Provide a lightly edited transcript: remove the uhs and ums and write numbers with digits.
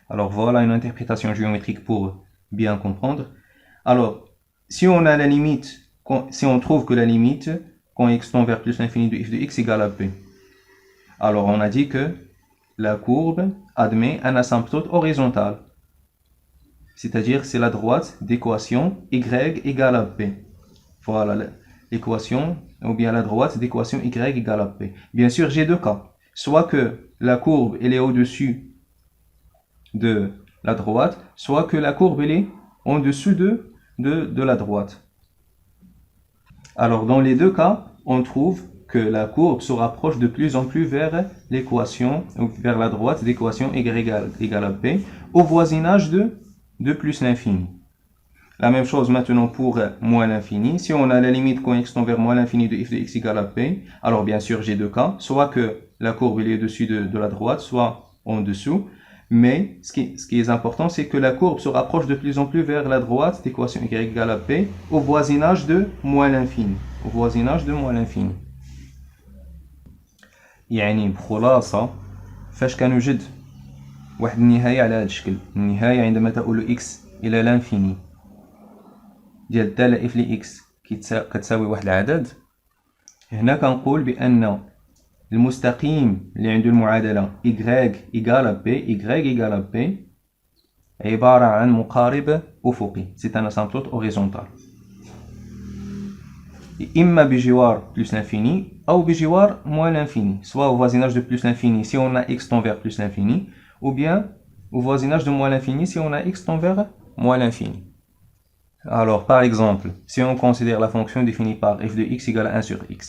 Alors voilà une interprétation géométrique pour bien comprendre. Alors, si on a la limite, si on trouve que la limite, quand x tend vers plus l'infini de f de x égale à p, alors on a dit que la courbe admet un asymptote horizontal. C'est-à-dire c'est la droite d'équation y égale à p. Voilà l'équation, ou bien la droite d'équation y égale à p. Bien sûr, j'ai deux cas. Soit que la courbe elle est au-dessus de la droite, soit que la courbe elle est en dessous de la droite. Alors dans les deux cas, on trouve que la courbe se rapproche de plus en plus vers l'équation, vers la droite d'équation y égale à p, au voisinage de plus l'infini. La même chose maintenant pour moins l'infini. Si on a la limite quand x tend vers moins l'infini de f de x égale à p, alors bien sûr j'ai deux cas, soit que la courbe est au-dessus de la droite, soit en dessous. Mais ce qui est important, c'est que la courbe se rapproche de plus en plus vers la droite d'équation y égale à p, au voisinage de moins l'infini. Au voisinage de moins l'infini. يعني بخلاصة فاش كنوجد واحد النهاية على هذا الشكل، النهاية عندما تؤول x إلى لانفيني ديال الدالة f ل x كتساوي واحد العدد، هنا كنقول بأن المستقيم اللي عنده المعادلة y égale à p عبارة عن مقارب أفقي، c'est un asymptote horizontal. إما بجوار plus l'infini أو بجوار moins l'infini, soit au voisinage de plus l'infini si on a x tend vers plus l'infini, ou bien au voisinage de moins l'infini si on a x tend vers moins l'infini. Alors par exemple, si on considère la fonction définie par f de x égale à 1 sur x,